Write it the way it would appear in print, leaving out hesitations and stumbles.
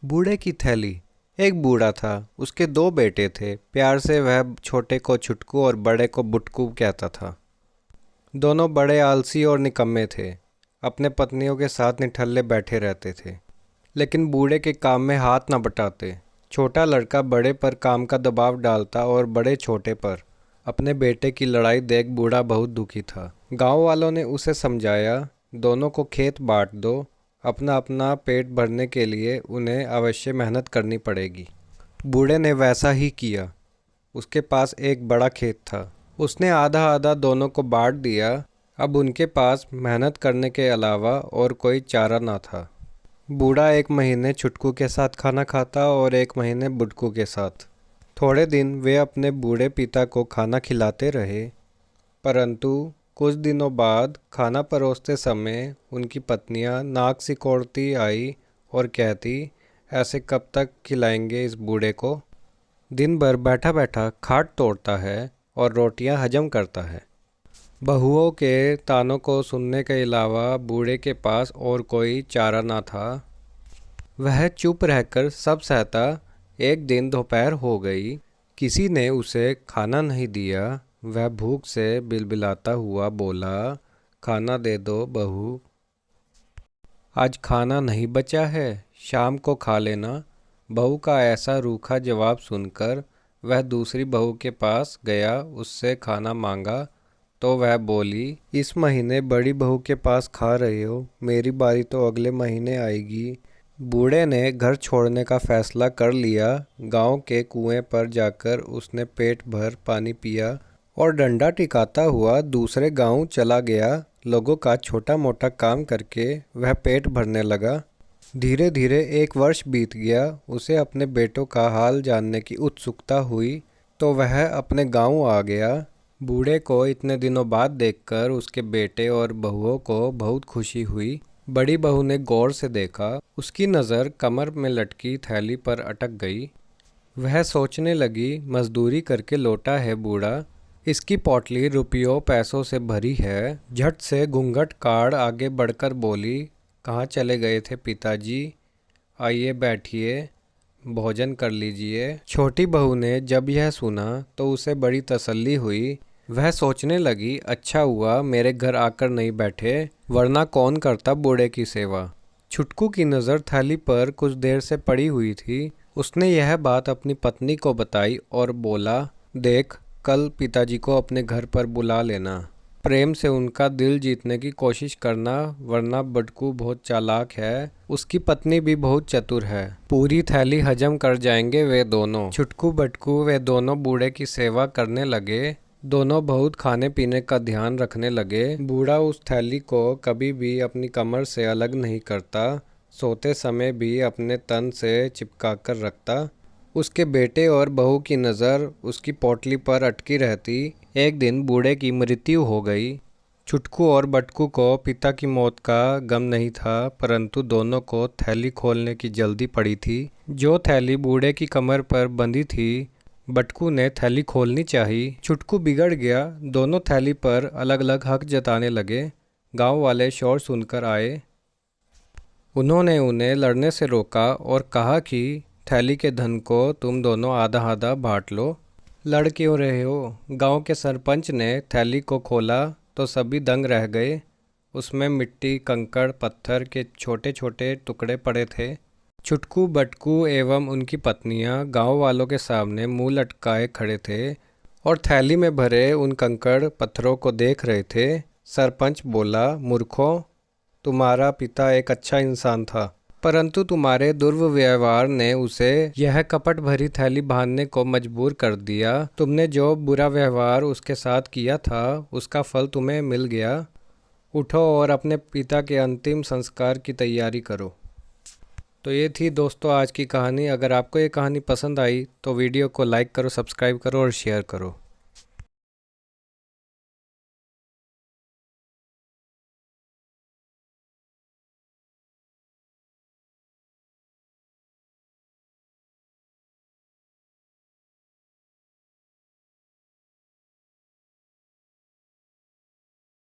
बूढ़े की थैली। एक बूढ़ा था, उसके दो बेटे थे। प्यार से वह छोटे को छुटकू और बड़े को बुटकू कहता था। दोनों बड़े आलसी और निकम्मे थे। अपने पत्नियों के साथ निठल्ले बैठे रहते थे, लेकिन बूढ़े के काम में हाथ न बटाते। छोटा लड़का बड़े पर काम का दबाव डालता और बड़े छोटे पर। अपने बेटे की लड़ाई देख बूढ़ा बहुत दुखी था। गांव वालों ने उसे समझाया, दोनों को खेत बांट दो। अपना अपना पेट भरने के लिए उन्हें अवश्य मेहनत करनी पड़ेगी। बूढ़े ने वैसा ही किया। उसके पास एक बड़ा खेत था। उसने आधा आधा दोनों को बांट दिया। अब उनके पास मेहनत करने के अलावा और कोई चारा ना था। बूढ़ा एक महीने छुटकू के साथ खाना खाता और एक महीने बुटकू के साथ। थोड़े दिन वे अपने बूढ़े पिता को खाना खिलाते रहे, परंतु कुछ दिनों बाद खाना परोसते समय उनकी पत्नियां नाक सिकोड़ती आई और कहती, ऐसे कब तक खिलाएंगे इस बूढ़े को? दिन भर बैठा बैठा खाट तोड़ता है और रोटियां हजम करता है। बहुओं के तानों को सुनने के अलावा बूढ़े के पास और कोई चारा ना था। वह चुप रहकर सब सहता। एक दिन दोपहर हो गई। किसी ने उसे खाना नहीं दिया। वह भूख से बिलबिलाता हुआ बोला, खाना दे दो बहू। आज खाना नहीं बचा है, शाम को खा लेना। बहू का ऐसा रूखा जवाब सुनकर वह दूसरी बहू के पास गया, उससे खाना मांगा तो वह बोली, इस महीने बड़ी बहू के पास खा रहे हो, मेरी बारी तो अगले महीने आएगी। बूढ़े ने घर छोड़ने का फैसला कर लिया। गांव के कुएं पर जाकर उसने पेट भर पानी पिया और डंडा टिकाता हुआ दूसरे गांव चला गया। लोगों का छोटा मोटा काम करके वह पेट भरने लगा। धीरे धीरे एक वर्ष बीत गया। उसे अपने बेटों का हाल जानने की उत्सुकता हुई तो वह अपने गांव आ गया। बूढ़े को इतने दिनों बाद देखकर उसके बेटे और बहुओं को बहुत खुशी हुई। बड़ी बहू ने गौर से देखा। उसकी नज़र कमर में लटकी थैली पर अटक गई। वह सोचने लगी, मजदूरी करके लौटा है बूढ़ा, इसकी पोटली रुपयों पैसों से भरी है। झट से घूंघट काढ़ आगे बढ़कर बोली, कहाँ चले गए थे पिताजी? आइए बैठिए, भोजन कर लीजिए। छोटी बहू ने जब यह सुना तो उसे बड़ी तसल्ली हुई। वह सोचने लगी, अच्छा हुआ मेरे घर आकर नहीं बैठे, वरना कौन करता बूढ़े की सेवा। छुटकू की नज़र थैली पर कुछ देर से पड़ी हुई थी। उसने यह बात अपनी पत्नी को बताई और बोला, देख, कल पिताजी को अपने घर पर बुला लेना। प्रेम से उनका दिल जीतने की कोशिश करना, वरना बटकू बहुत चालाक है, उसकी पत्नी भी बहुत चतुर है। पूरी थैली हजम कर जाएंगे वे दोनों। छुटकू बटकू वे दोनों बूढ़े की सेवा करने लगे। दोनों बहुत खाने पीने का ध्यान रखने लगे। बूढ़ा उस थैली को कभी भी अपनी कमर से अलग नहीं करता। सोते समय भी अपने तन से चिपका कर रखता। उसके बेटे और बहू की नज़र उसकी पोटली पर अटकी रहती। एक दिन बूढ़े की मृत्यु हो गई। छुटकू और बटकू को पिता की मौत का गम नहीं था, परंतु दोनों को थैली खोलने की जल्दी पड़ी थी। जो थैली बूढ़े की कमर पर बंधी थी, बटकू ने थैली खोलनी चाहिए। छुटकू बिगड़ गया। दोनों थैली पर अलग अलग हक जताने लगे। गांव वाले शोर सुनकर आए। उन्होंने उन्हें लड़ने से रोका और कहा कि थैली के धन को तुम दोनों आधा आधा बांट लो। लड़ क्यों रहे हो? गांव के सरपंच ने थैली को खोला तो सभी दंग रह गए। उसमें मिट्टी, कंकड़, पत्थर के छोटे छोटे टुकड़े पड़े थे। छुटकू बटकू एवं उनकी पत्नियां गांव वालों के सामने मुंह लटकाए खड़े थे और थैली में भरे उन कंकड़ पत्थरों को देख रहे थे। सरपंच बोला, मूर्खों, तुम्हारा पिता एक अच्छा इंसान था, परंतु तुम्हारे दुर्व्यवहार ने उसे यह कपट भरी थैली बांधने को मजबूर कर दिया। तुमने जो बुरा व्यवहार उसके साथ किया था, उसका फल तुम्हें मिल गया। उठो और अपने पिता के अंतिम संस्कार की तैयारी करो। तो ये थी दोस्तों आज की कहानी। अगर आपको ये कहानी पसंद आई तो वीडियो को लाइक करो, सब्सक्राइब करो और शेयर करो।